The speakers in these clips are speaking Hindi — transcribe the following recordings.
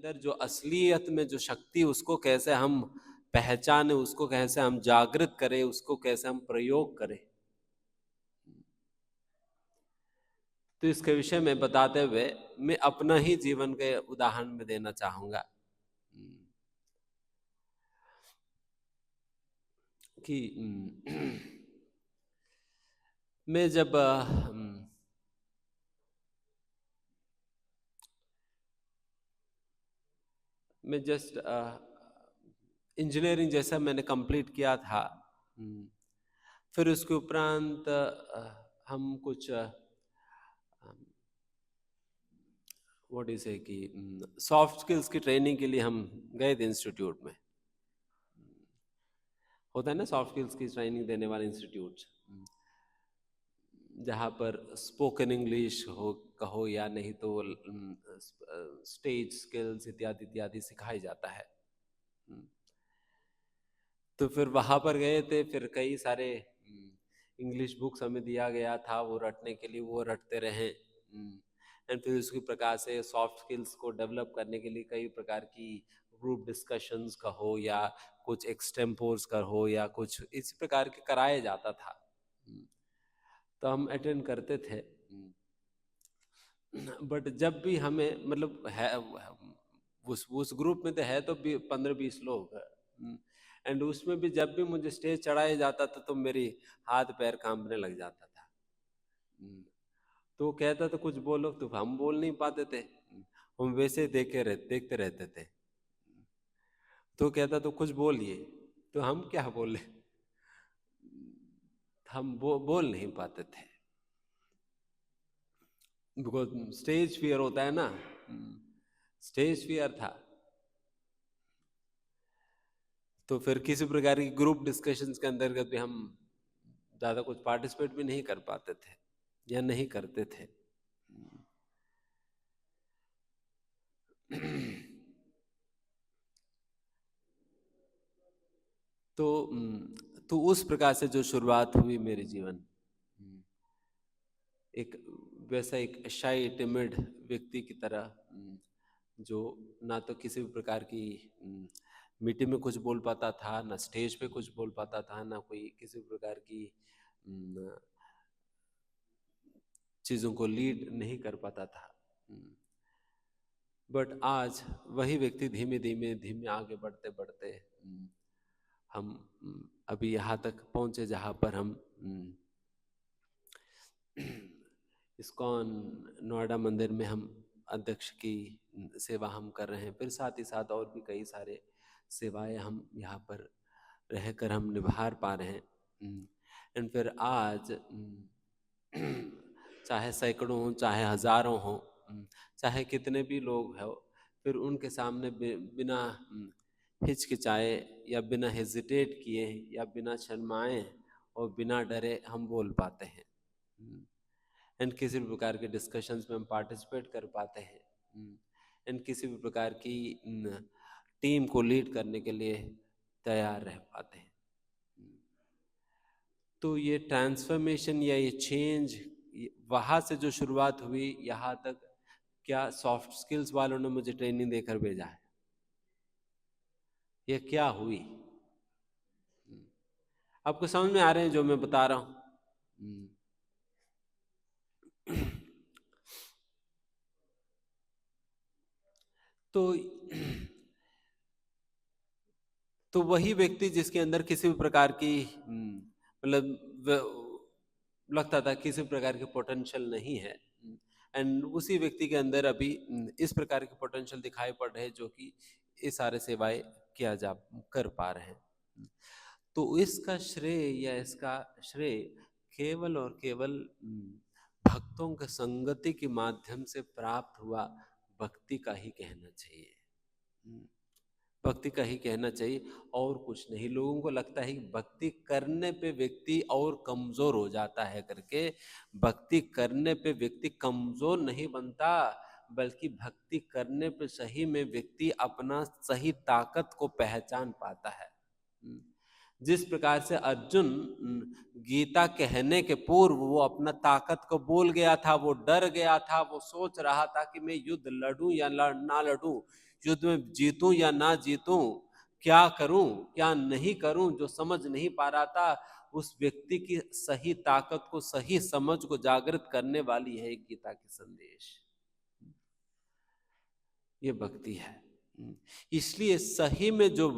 अंदर जो असलियत में जो शक्ति, उसको कैसे हम पहचाने, उसको कैसे हम जागृत करें, उसको कैसे हम प्रयोग करें। तो इसके विषय में बताते हुए मैं अपना ही जीवन के उदाहरण में देना चाहूंगा कि मैं जब मैं जस्ट इंजीनियरिंग जैसा मैंने कंप्लीट किया था, फिर उसके उपरांत हम कुछ व्हाट इज है कि सॉफ्ट स्किल्स की ट्रेनिंग के लिए हम गए थे इंस्टीट्यूट में। होता है ना सॉफ्ट स्किल्स की ट्रेनिंग देने वाले इंस्टीट्यूट, जहाँ पर स्पोकन इंग्लिश हो कहो या नहीं तो स्टेज स्किल्स इत्यादि इत्यादि सिखाया जाता है। तो फिर वहाँ पर गए थे, फिर कई सारे इंग्लिश बुक्स हमें दिया गया था वो रटने के लिए, वो रटते रहे। एंड फिर उसके प्रकार से सॉफ्ट स्किल्स को डेवलप करने के लिए कई प्रकार की ग्रुप डिस्कशंस का हो या कुछ एक्सटेम्पोर्स का हो या कुछ इस प्रकार के कराया जाता था। तो हम अटेंड करते थे। बट जब भी हमें मतलब है उस ग्रुप में तो है तो 15-20 लोग, एंड उसमें भी जब भी मुझे स्टेज चढ़ाया जाता था तो मेरी हाथ पैर कांपने लग जाता था। तो कहता था कुछ बोलो, तो हम बोल नहीं पाते थे, हम वैसे देखते रहते थे। तो कहता तो कुछ बोलिए, तो हम क्या बोले, हम बोल नहीं पाते थे, बिकॉज स्टेज फियर होता है ना, स्टेज फियर था। तो फिर किसी प्रकार की ग्रुप डिस्कशंस के अंतर्गत भी हम ज्यादा कुछ पार्टिसिपेट भी नहीं कर पाते थे या नहीं करते थे। तो उस प्रकार से जो शुरुआत हुई मेरे जीवन, एक वैसा एक शाई टिमिड व्यक्ति की तरह, जो ना तो किसी भी प्रकार की मीटिंग में कुछ बोल पाता था, ना स्टेज पे कुछ बोल पाता था, ना कोई किसी प्रकार की चीजों को लीड नहीं कर पाता था। बट आज वही व्यक्ति धीमे धीमे धीमे आगे बढ़ते बढ़ते हम अभी यहाँ तक पहुंचे जहाँ पर हम इस्कॉन नोएडा मंदिर में हम अध्यक्ष की सेवा हम कर रहे हैं। फिर साथ ही साथ और भी कई सारे सेवाएं हम यहाँ पर रहकर हम निभा पा रहे हैं। एंड फिर आज चाहे सैकड़ों हो, चाहे हजारों हो, चाहे कितने भी लोग हो, फिर उनके सामने बिना हिचकिचाए या बिना हेजिटेट किए या बिना शर्माए और बिना डरे हम बोल पाते हैं, एंड किसी भी प्रकार के डिस्कशंस में हम पार्टिसिपेट कर पाते हैं, एंड किसी भी प्रकार की टीम को लीड करने के लिए तैयार रह पाते हैं। तो ये ट्रांसफॉर्मेशन या ये चेंज वहां से जो शुरुआत हुई यहाँ तक, क्या सॉफ्ट स्किल्स वालों ने मुझे ट्रेनिंग देकर भेजा है, ये क्या हुई? आपको समझ में आ रहे हैं जो मैं बता रहा हूं? तो वही व्यक्ति जिसके अंदर किसी भी प्रकार की मतलब लगता था किसी प्रकार की पोटेंशियल नहीं है, एंड उसी व्यक्ति के अंदर अभी इस प्रकार के पोटेंशियल दिखाई पड़ रहे हैं जो कि ये सारे सेवाएं किया जा कर पा रहे हैं। तो इसका श्रेय या इसका श्रेय केवल और केवल भक्तों के संगति के माध्यम से प्राप्त हुआ भक्ति का ही कहना चाहिए, भक्ति का ही कहना चाहिए और कुछ नहीं। लोगों को लगता है कि भक्ति करने पे व्यक्ति और कमजोर हो जाता है करके, भक्ति करने पे व्यक्ति कमजोर नहीं बनता, बल्कि भक्ति करने पे सही में व्यक्ति अपना सही ताकत को पहचान पाता है। जिस प्रकार से अर्जुन गीता कहने के पूर्व वो अपना ताकत को बोल गया था, वो डर गया था, वो सोच रहा था कि मैं युद्ध लड़ूं या ना लड़ूं, युद्ध में जीतूं या ना जीतूं, क्या करूं क्या नहीं करूं, जो समझ नहीं पा रहा था, उस व्यक्ति की सही ताकत को, सही समझ को जागृत करने वाली है गीता के संदेश। ये भक्ति है। इसलिए सही में जो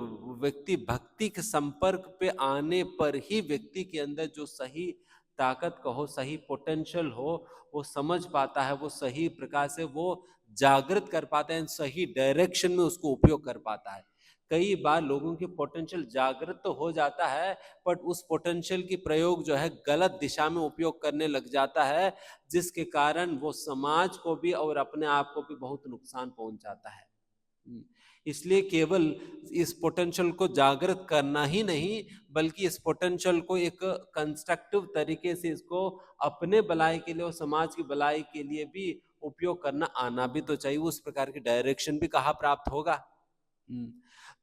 व्यक्ति भक्ति के संपर्क पे आने पर ही व्यक्ति के अंदर जो सही ताकत का हो, सही पोटेंशियल हो, वो समझ पाता है, वो सही प्रकार से वो जागृत कर पाता है, सही डायरेक्शन में उसको उपयोग कर पाता है। कई बार लोगों की पोटेंशियल जागृत तो हो जाता है, बट उस पोटेंशियल की प्रयोग जो है गलत दिशा में उपयोग करने लग जाता है, जिसके कारण वो समाज को भी और अपने आप को भी बहुत नुकसान पहुंचाता है। इसलिए केवल इस पोटेंशियल को जागृत करना ही नहीं, बल्कि इस पोटेंशियल को एक कंस्ट्रक्टिव तरीके से इसको अपने भलाई के लिए और समाज की भलाई के लिए भी उपयोग करना आना भी तो चाहिए। उस प्रकार की डायरेक्शन भी कहाँ प्राप्त होगा।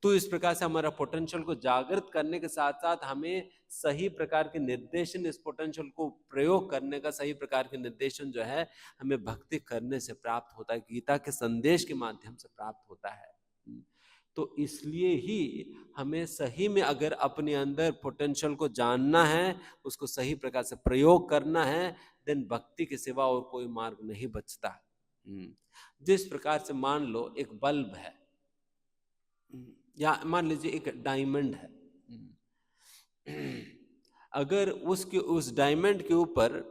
तो इस प्रकार से हमारा पोटेंशियल को जागृत करने के साथ साथ हमें सही प्रकार के निर्देशन, इस पोटेंशियल को प्रयोग करने का सही प्रकार के निर्देशन जो है हमें भक्ति करने से प्राप्त होता है, गीता के संदेश के माध्यम से प्राप्त होता है। तो इसलिए ही हमें सही में अगर अपने अंदर पोटेंशियल को जानना है, उसको सही प्रकार से प्रयोग करना है, देन भक्ति के सिवा और कोई मार्ग नहीं बचता। जिस प्रकार से मान लो एक बल्ब है, या मान लीजिए एक डायमंड है, अगर उस डायमंड के ऊपर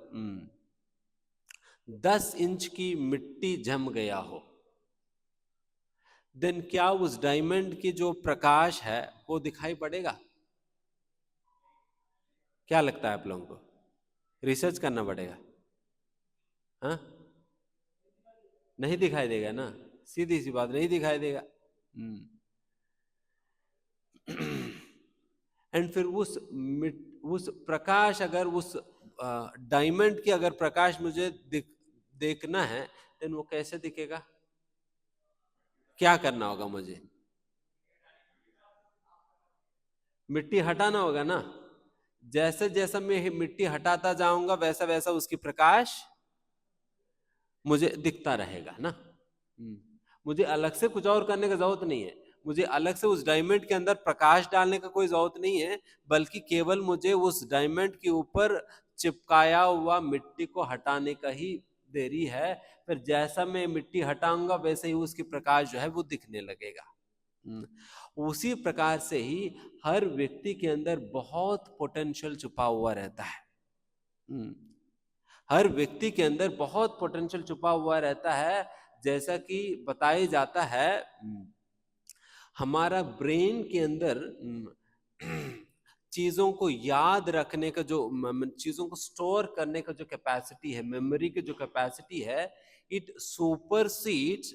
10 इंच की मिट्टी जम गया हो, देन क्या उस डायमंड की जो प्रकाश है वो दिखाई पड़ेगा? क्या लगता है आप लोगों को? रिसर्च करना पड़ेगा। हाँ, नहीं दिखाई देगा ना, सीधी सी बात, नहीं दिखाई देगा। एंड फिर उस प्रकाश, अगर उस डायमंड की अगर प्रकाश मुझे देखना है, देन वो कैसे दिखेगा? क्या करना होगा मुझे? मिट्टी हटाना होगा ना। जैसे जैसा मैं मिट्टी हटाता जाऊंगा वैसा वैसा उसकी प्रकाश मुझे दिखता रहेगा ना। मुझे अलग से कुछ और करने की जरूरत नहीं है, मुझे अलग से उस डायमंड के अंदर प्रकाश डालने का कोई जरूरत नहीं है, बल्कि केवल मुझे उस डायमंड के ऊपर चिपकाया हुआ मिट्टी को हटाने का ही देरी है। फिर जैसा मैं मिट्टी हटाऊंगा वैसे ही उसकी प्रकाश जो है वो दिखने लगेगा। उसी प्रकार से ही हर व्यक्ति के अंदर बहुत पोटेंशियल छुपा हुआ रहता है। हर व्यक्ति के अंदर बहुत पोटेंशियल छुपा हुआ रहता है। जैसा कि बताया जाता है, हमारा ब्रेन के अंदर चीजों को याद रखने का जो, चीजों को स्टोर करने का जो कैपेसिटी है, मेमोरी की जो कैपेसिटी है, it सुपरसीड्स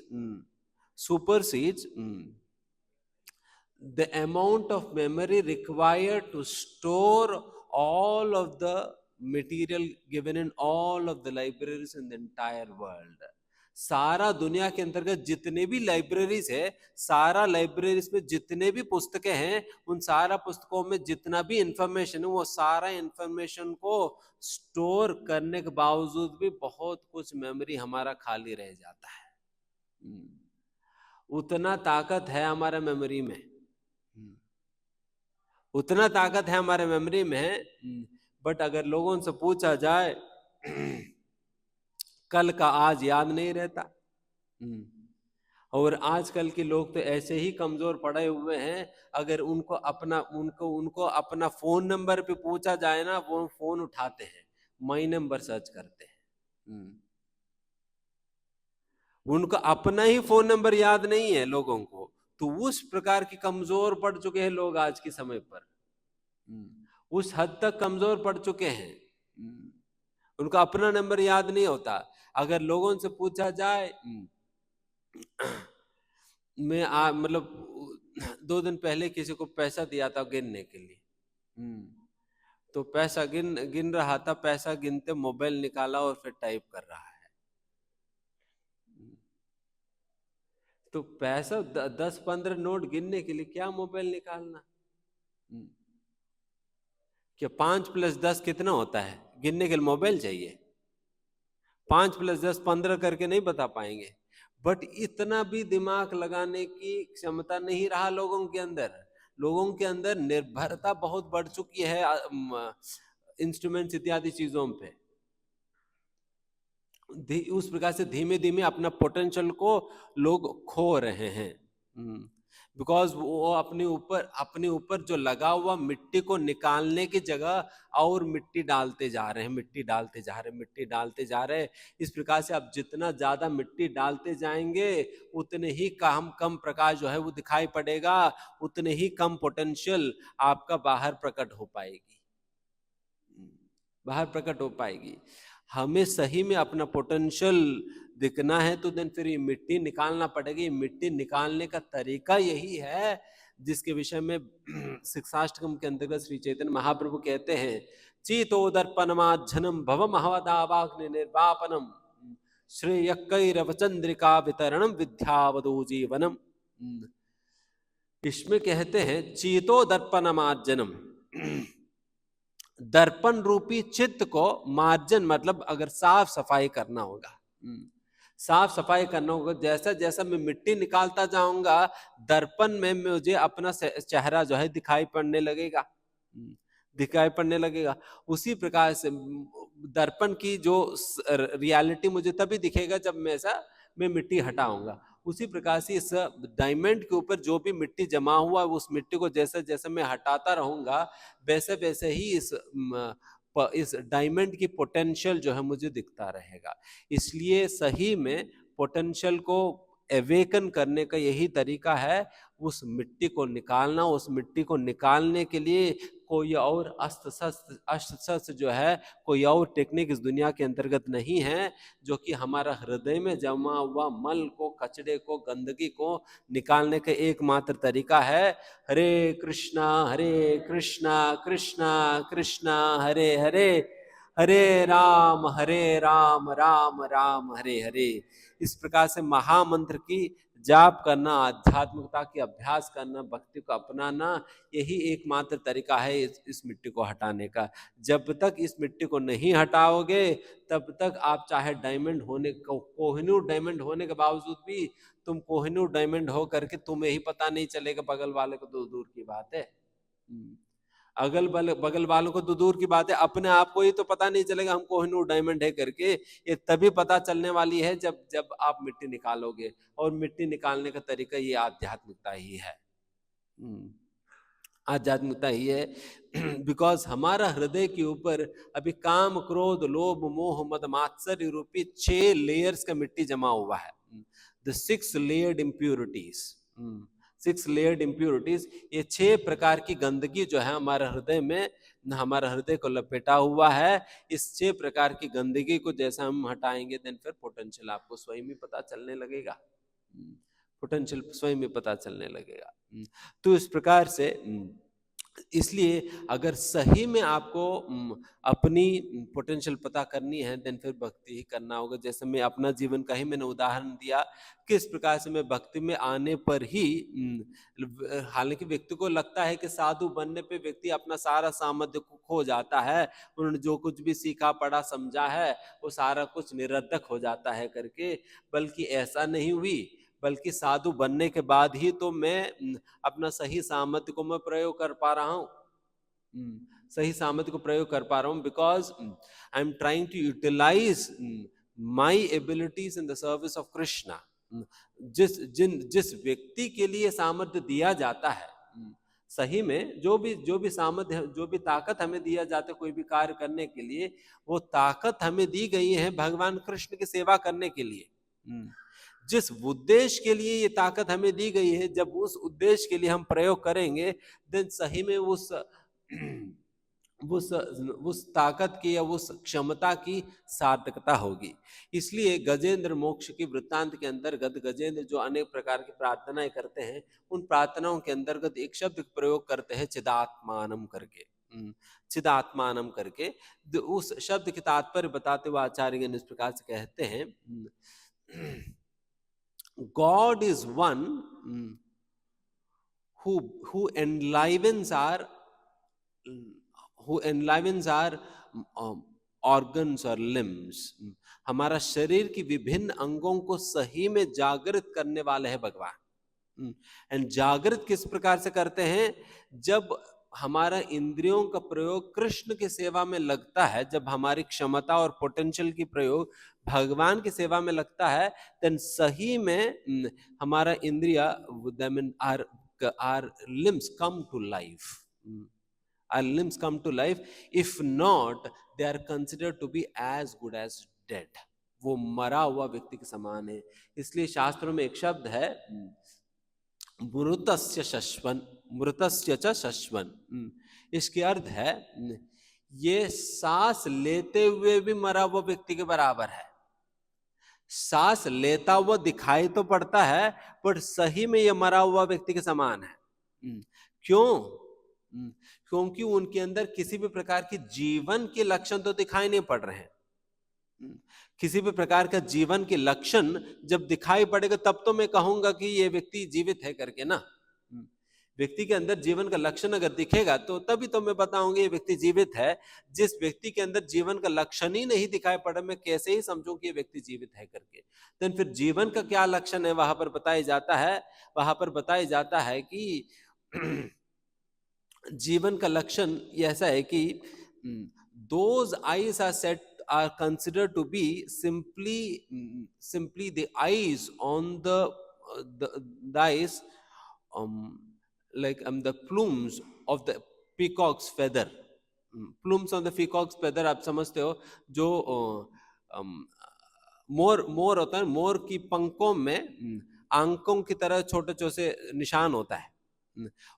the amount of memory required to store all of the material given in all of the libraries in the entire world. सारा दुनिया के अंतर्गत जितने भी लाइब्रेरीज है, सारा लाइब्रेरीज में जितने भी पुस्तकें हैं, उन सारा पुस्तकों में जितना भी इंफॉर्मेशन है, वो सारा इंफॉर्मेशन को स्टोर करने के बावजूद भी बहुत कुछ मेमोरी हमारा खाली रह जाता है। उतना ताकत है हमारा मेमोरी में, उतना ताकत है हमारे मेमोरी में। बट अगर लोगों से पूछा जाए, कल का आज याद नहीं रहता। और आजकल के लोग तो ऐसे ही कमजोर पड़े हुए हैं, अगर उनको अपना फोन नंबर पे पूछा जाए ना, वो फोन उठाते हैं, माई नंबर सर्च करते हैं। उनको अपना ही फोन नंबर याद नहीं है लोगों को। तो उस प्रकार के कमजोर पड़ चुके हैं लोग आज के समय पर, उस हद तक कमजोर पड़ चुके हैं, उनका अपना नंबर याद नहीं होता। अगर लोगों से पूछा जाए, मैं मतलब 2 दिन पहले किसी को पैसा दिया था गिनने के लिए, तो पैसा गिन रहा था, पैसा गिनते मोबाइल निकाला और फिर टाइप कर रहा है। तो पैसा 10-15 नोट गिनने के लिए क्या मोबाइल निकालना? क्या 5 + 10 कितना होता है? गिनने के लिए मोबाइल चाहिए। 5 + 10 15 करके नहीं बता पाएंगे। बट इतना भी दिमाग लगाने की क्षमता नहीं रहा लोगों के अंदर। लोगों के अंदर निर्भरता बहुत बढ़ चुकी है इंस्ट्रूमेंट्स इत्यादि चीजों पे। उस प्रकार से धीमे धीमे अपना पोटेंशियल को लोग खो रहे हैं। बिकॉज वो अपने ऊपर जो लगा हुआ मिट्टी को निकालने की जगह और मिट्टी डालते जा रहे हैं, मिट्टी डालते जा रहे हैं, मिट्टी डालते जा रहे हैं। इस प्रकार से अब जितना ज्यादा मिट्टी डालते जाएंगे उतने ही कम प्रकाश जो है वो दिखाई पड़ेगा, उतने ही कम पोटेंशियल आपका बाहर प्रकट हो पाएगी, बाहर प्रकट हो पाएगी। हमें सही में अपना पोटेंशियल दिखना है तो देन फिर ये मिट्टी निकालना पड़ेगी। मिट्टी निकालने का तरीका यही है जिसके विषय में शिक्षाष्टकम के अंतर्गत श्री चैतन्य महाप्रभु कहते हैं, चीतोदर्पणमाज्झनम भव महवदावाग्नि निर्वापनम श्रेयकैरवचंद्रिका वितरणम विद्यावदो जीवनम। इसमें कहते हैं चीतोदर्पणमाज्झनम, दर्पण रूपी चित्त को मार्जन मतलब अगर साफ सफाई करना होगा, साफ सफाई करना होगा। जैसा जैसा मैं मिट्टी निकालता जाऊंगा दर्पण में मुझे अपना चेहरा जो है दिखाई पड़ने लगेगा, दिखाई पड़ने लगेगा। उसी प्रकार से दर्पण की जो रियलिटी मुझे तभी दिखेगा जब मैं मिट्टी हटाऊंगा। उसी प्रकार से इस डायमंड के ऊपर जो भी मिट्टी जमा हुआ है उस मिट्टी को जैसे जैसे मैं हटाता रहूंगा वैसे वैसे ही इस डायमंड की पोटेंशियल जो है मुझे दिखता रहेगा। इसलिए सही में पोटेंशियल को एवेकन करने का यही तरीका है, उस मिट्टी को निकालना। उस मिट्टी को निकालने के लिए कोई और अस्त्र शस्त्र जो है, कोई और टेक्निक इस दुनिया के अंतर्गत नहीं है, जो कि हमारा हृदय में जमा हुआ मल को, कचड़े को, गंदगी को निकालने का एकमात्र तरीका है हरे कृष्णा कृष्णा कृष्णा हरे हरे, हरे राम राम राम हरे हरे। इस प्रकार से महामंत्र की जाप करना, आध्यात्मिकता की अभ्यास करना, भक्ति को अपनाना, यही एकमात्र तरीका है इस मिट्टी को हटाने का। जब तक इस मिट्टी को नहीं हटाओगे तब तक आप चाहे डायमंड होने कोहिनूर डायमंड होने के बावजूद भी तुम कोहिनूर डायमंड हो करके तुम्हें ही पता नहीं चलेगा, बगल वाले को तो दूर की बात है। बगल वालों को तो दूर की बात है, अपने आप को ही तो पता नहीं चलेगा हम कोहिनूर डायमंड है करके। ये तभी पता चलने वाली है जब आप मिट्टी निकालोगे, और मिट्टी निकालने का तरीका ये आध्यात्मिकता ही है, आध्यात्मिकता ही है। बिकॉज हमारा हृदय के ऊपर अभी काम क्रोध लोभ मोह मद मात्सर्य रूपी 6 लेयर्स का मिट्टी जमा हुआ है, the 6 layered impurities. 6 layered impurities, ये 6 प्रकार की गंदगी जो है हमारे हृदय में, हमारा हृदय को लपेटा हुआ है। इस 6 प्रकार की गंदगी को जैसा हम हटाएंगे देन फिर पोटेंशियल आपको स्वयं ही पता चलने लगेगा, पोटेंशियल स्वयं ही पता चलने लगेगा। तो इस प्रकार से इसलिए अगर सही में आपको अपनी पोटेंशियल पता करनी है देन फिर भक्ति ही करना होगा। जैसे मैं अपना जीवन का ही मैंने उदाहरण दिया, किस प्रकार से मैं भक्ति में आने पर ही, हालांकि व्यक्ति को लगता है कि साधु बनने पे व्यक्ति अपना सारा सामर्थ्य को खो जाता है, उन्होंने जो कुछ भी सीखा पढ़ा समझा है वो सारा कुछ निरर्थक हो जाता है करके, बल्कि ऐसा नहीं हुई। बल्कि साधु बनने के बाद ही तो मैं अपना सही सामर्थ्य को मैं प्रयोग कर पा रहा हूँ, सही सामर्थ्य को प्रयोग कर पा रहा हूँ, because I am trying to utilize my abilities in the service of Krishna. जिस व्यक्ति के लिए सामर्थ्य दिया जाता है, सही में जो भी सामर्थ्य, जो भी ताकत हमें दिया जाता है कोई भी कार्य करने के लिए, वो ताकत हमें दी गई है भगवान कृष्ण की सेवा करने के लिए। जिस उद्देश्य के लिए ये ताकत हमें दी गई है, जब उस उद्देश्य के लिए हम प्रयोग करेंगे देन सही में उस ताकत की या उस क्षमता की सार्थकता होगी। इसलिए गजेंद्र मोक्ष की वृत्तांत के अंतर्गत गजेंद्र जो अनेक प्रकार की प्रार्थनाएं करते हैं, उन प्रार्थनाओं के अंतर्गत एक शब्द प्रयोग करते हैं चिदात्मानम करके, चिदात्मानम करके। उस शब्द के तात्पर्य बताते हुए आचार्य इस प्रकार से कहते हैं, God is one who enlivens our organs और लिम्स, हमारा शरीर की विभिन्न अंगों को सही में जागृत करने वाले हैं भगवान। एंड जागृत किस प्रकार से करते हैं? जब हमारा इंद्रियों का प्रयोग कृष्ण की सेवा में लगता है, जब हमारी क्षमता और पोटेंशियल की प्रयोग भगवान की सेवा में लगता है, देन सही में हमारा इंद्रिया, our limbs come to life, our limbs come to life. If not, they are considered to be as good as dead. वो मरा हुआ व्यक्ति के समान है। इसलिए शास्त्रों में एक शब्द है मृतस्य शश्वन, मृतस्य च शश्वन। इसके अर्थ है ये सांस लेते हुए भी मरा हुआ व्यक्ति के बराबर है। सांस लेता हुआ दिखाई तो पड़ता है, पर सही में ये मरा हुआ व्यक्ति के समान है। क्यों? क्योंकि उनके अंदर किसी भी प्रकार के जीवन के लक्षण तो दिखाई नहीं पड़ रहे हैं। किसी भी प्रकार का जीवन के लक्षण जब दिखाई पड़ेगा तब तो मैं कहूंगा कि ये व्यक्ति जीवित है करके ना। व्यक्ति के अंदर जीवन का लक्षण अगर दिखेगा तो तभी तो मैं बताऊंगी ये व्यक्ति जीवित है। जिस व्यक्ति के अंदर जीवन का लक्षण ही नहीं दिखाई पड़ा, मैं कैसे ही समझूं कि ये व्यक्ति जीवित है करके? तो फिर जीवन का क्या लक्षण है वहां पर बताया जाता है? वहां पर बताया जाता है कि जीवन का लक्षण ऐसा है कि those eyes are considered to be simply the eyes on the eyes, like the plumes of the peacock's feather. Plumes on the peacock's feather आप समझते हो, जो मोर होता है, मोर की पंखों में आंखों की तरह छोटे छोटे निशान होता है।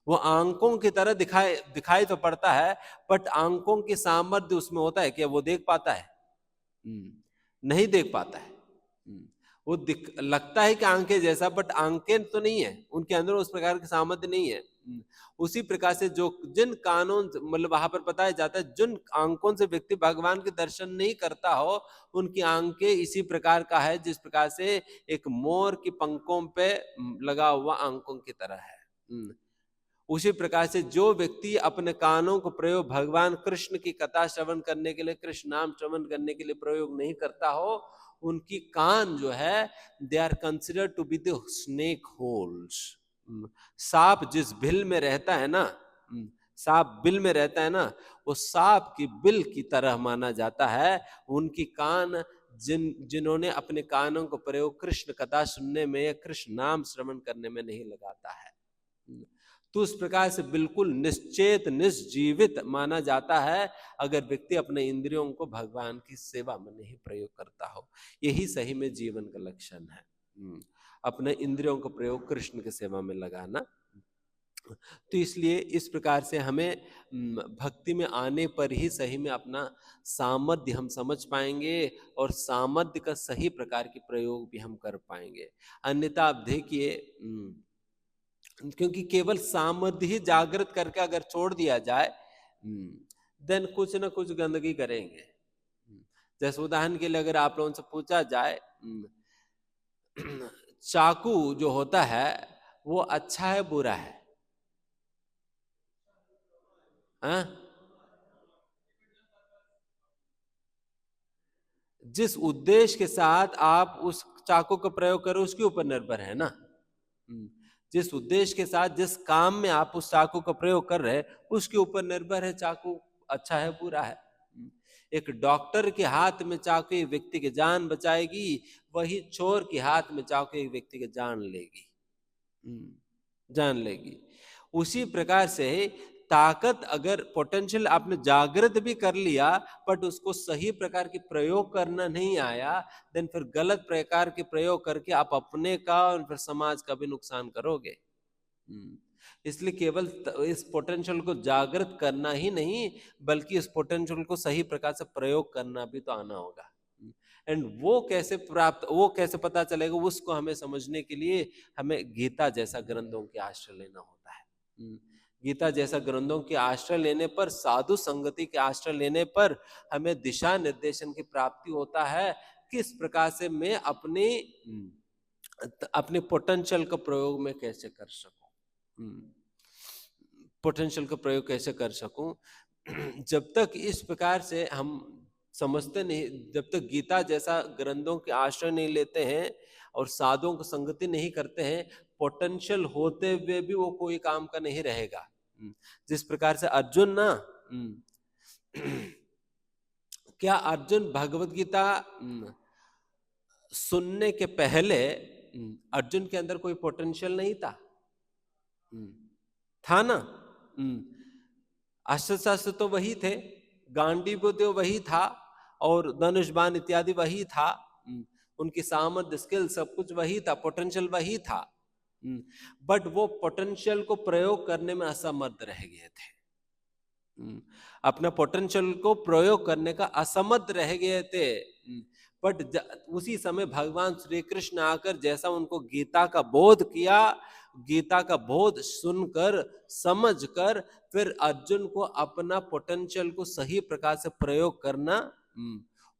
वो आंखों की तरह दिखाई तो पड़ता है, बट आंखों की सामर्थ्य उसमें होता है कि वो देख पाता है? नहीं देख पाता है। वो लगता है कि आंखें जैसा, बट आंखें तो नहीं है, उनके अंदर उस प्रकार की सामर्थ्य नहीं है। उसी प्रकार से जो जिन कानों, मतलब वहां पर बताया जाता है, जिन आंखों से व्यक्ति भगवान के दर्शन नहीं करता हो, उनकी आंखें इसी प्रकार का है जिस प्रकार से एक मोर की पंखों पे लगा हुआ आंखों की तरह है। उसी प्रकार से जो व्यक्ति अपने कानों को प्रयोग भगवान कृष्ण की कथा श्रवण करने के लिए, कृष्ण नाम श्रवण करने के लिए प्रयोग नहीं करता हो, उनकी कान जो है they are considered to be the snake holes. सांप जिस बिल में रहता है ना, सांप बिल में रहता है ना, वो सांप की बिल की तरह माना जाता है। उनकी कान, जिन्होंने अपने कानों को प्रयोग कृष्ण कथा सुनने में या कृष्ण नाम श्रवण करने में नहीं लगाता है, तो उस प्रकार से बिल्कुल निश्चेत निष्जीवित माना जाता है अगर व्यक्ति अपने इंद्रियों को भगवान की सेवा में नहीं प्रयोग करता हो। यही सही में जीवन का लक्षण है, अपने इंद्रियों को प्रयोग कृष्ण की सेवा में लगाना। तो इसलिए इस प्रकार से हमें भक्ति में आने पर ही सही में अपना सामर्थ्य हम समझ पाएंगे और सामर्थ्य का सही प्रकार की प्रयोग भी हम कर पाएंगे। अन्यथा आप देखिए, क्योंकि केवल सामर्थ्य ही जागृत करके अगर छोड़ दिया जाए, देन कुछ ना कुछ गंदगी करेंगे। जैसे उदाहरण के लिए अगर आप लोगों से पूछा जाए, चाकू जो होता है वो अच्छा है बुरा है? जिस उद्देश्य के साथ आप उस चाकू का प्रयोग करो उसके ऊपर निर्भर है ना। जिस उद्देश्य के साथ, जिस काम में आप उस चाकू का प्रयोग कर रहे हैं, उसके ऊपर निर्भर है चाकू अच्छा है बुरा है। एक डॉक्टर के हाथ में चाकू एक व्यक्ति की जान बचाएगी, वही चोर के हाथ में चाकू एक व्यक्ति की जान लेगी। उसी प्रकार से ताकत, अगर पोटेंशियल आपने जागृत भी कर लिया बट उसको सही प्रकार की प्रयोग करना नहीं आया, देन फिर गलत प्रकार के प्रयोग करके आप अपने का और फिर समाज का भी नुकसान करोगे। इसलिए केवल इस पोटेंशियल को जागृत करना ही नहीं, बल्कि इस पोटेंशियल को सही प्रकार से प्रयोग करना भी तो आना होगा। एंड वो कैसे पता चलेगा, उसको हमें समझने के लिए हमें गीता जैसा ग्रंथों के आश्रय लेना होता है। गीता जैसा ग्रंथों के आश्रय लेने पर, साधु संगति के आश्रय लेने पर हमें दिशा निर्देशन की प्राप्ति होता है। किस प्रकार से मैं अपने पोटेंशियल का प्रयोग में कैसे कर सकूं, पोटेंशियल का प्रयोग कैसे कर सकूं। जब तक इस प्रकार से हम समझते नहीं, जब तक गीता जैसा ग्रंथों के आश्रय नहीं लेते हैं और साधुओं को संगति नहीं करते हैं, पोटेंशियल होते हुए भी वो कोई काम का नहीं रहेगा। जिस प्रकार से अर्जुन ना, क्या अर्जुन भगवत गीता सुनने के पहले अर्जुन के अंदर कोई पोटेंशियल नहीं था? था ना? अस्त्र शस्त्र तो वही थे, गांडीव तो वही था, और धनुष बाण इत्यादि वही था, उनकी सामर्थ्य स्किल सब कुछ वही था, पोटेंशियल वही था, बट वो पोटेंशियल को प्रयोग करने में असमर्थ रह गए थे। अपना पोटेंशियल को प्रयोग करने का असमर्थ रह गए थे। बट उसी समय भगवान श्री कृष्ण आकर जैसा उनको गीता का बोध किया, गीता का बोध सुनकर समझकर फिर अर्जुन को अपना पोटेंशियल को सही प्रकार से प्रयोग करना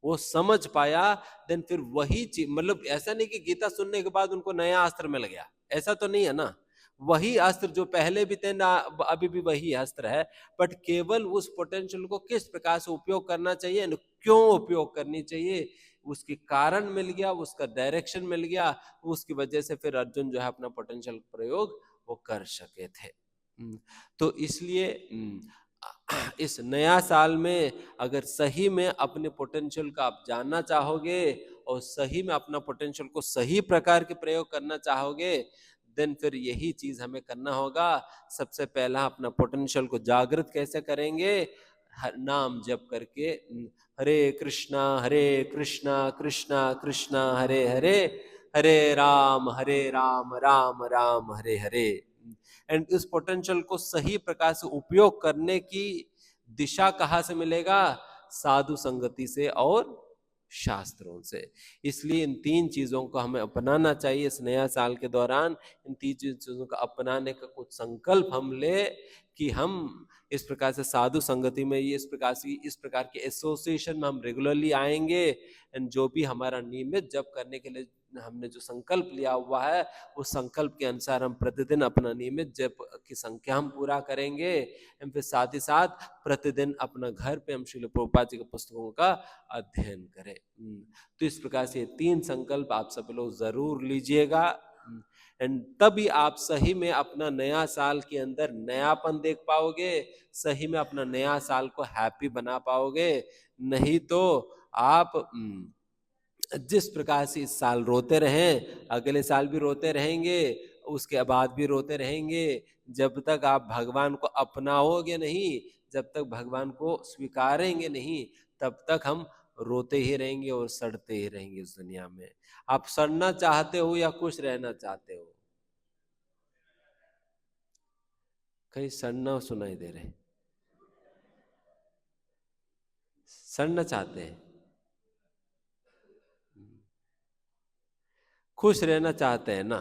वो समझ पाया। देन फिर वही चीज, मतलब ऐसा नहीं कि गीता सुनने के बाद उनको नया अस्त्र मिल गया, ऐसा तो नहीं है ना। वही अस्त्र जो पहले भी थे ना, अभी भी वही अस्त्र है, बट केवल उस पोटेंशियल को किस प्रकार से उपयोग करना चाहिए, क्यों उपयोग करनी चाहिए, उसके कारण मिल गया, उसका डायरेक्शन मिल गया, उसकी वजह से फिर अर्जुन जो है अपना पोटेंशियल प्रयोग वो कर सके थे। तो इसलिए इस नया साल में अगर सही में अपने पोटेंशियल का आप जानना चाहोगे और सही में अपना पोटेंशियल को सही प्रकार के प्रयोग करना चाहोगे, देन फिर यही चीज हमें करना होगा। सबसे पहला अपना पोटेंशियल को जागृत कैसे करेंगे? नाम जप करके, हरे कृष्णा कृष्णा कृष्णा हरे हरे, हरे राम राम राम हरे हरे। एंड इस पोटेंशियल को सही प्रकार से उपयोग करने की दिशा कहाँ से मिलेगा? साधु संगति से और शास्त्रों से। इसलिए इन तीन चीजों को हमें अपनाना चाहिए इस नया साल के दौरान। इन तीन चीजों को अपनाने का कुछ संकल्प हम ले कि हम इस प्रकार से साधु संगति में, ये इस प्रकार के एसोसिएशन में हम रेगुलरली आएंगे। एंड जो भी हमारा नियमित जप करने के लिए हमने जो संकल्प लिया हुआ है, उस संकल्प के अनुसार हम प्रतिदिन अपना नियमित जप की संख्या हम पूरा करेंगे। एंड फिर साथ ही साथ प्रतिदिन अपना घर पे हम श्रील प्रभुपाद जी के पुस्तकों का अध्ययन करें। तो इस प्रकार से 3 संकल्प आप सब लोग जरूर लीजिएगा, एंड तभी आप सही में अपना नया साल के अंदर नयापन देख पाओगे, सही में अपना नया साल को हैप्पी बना पाओगे। नहीं तो आप जिस प्रकार से इस साल रोते रहें, अगले साल भी रोते रहेंगे, उसके बाद भी रोते रहेंगे। जब तक आप भगवान को अपनाओगे नहीं, जब तक भगवान को स्वीकारेंगे नहीं, तब तक हम रोते ही रहेंगे और सड़ते ही रहेंगे इस दुनिया में। आप सड़ना चाहते हो या खुश रहना चाहते हो? कहीं सड़ना सुनाई दे रहे, सड़ना चाहते हैं, खुश रहना चाहते हैं ना।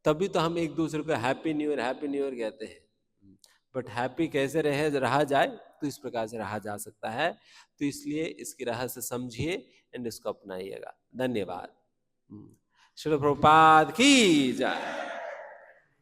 तभी तो हम एक दूसरे को हैप्पी न्यू ईयर कहते हैं। बट हैप्पी कैसे रहा जाए, तो इस प्रकार से रहा जा सकता है। तो इसलिए इसकी रहस्य समझिए एंड इसको अपनाइएगा। धन्यवाद। श्रील प्रभुपाद की जय।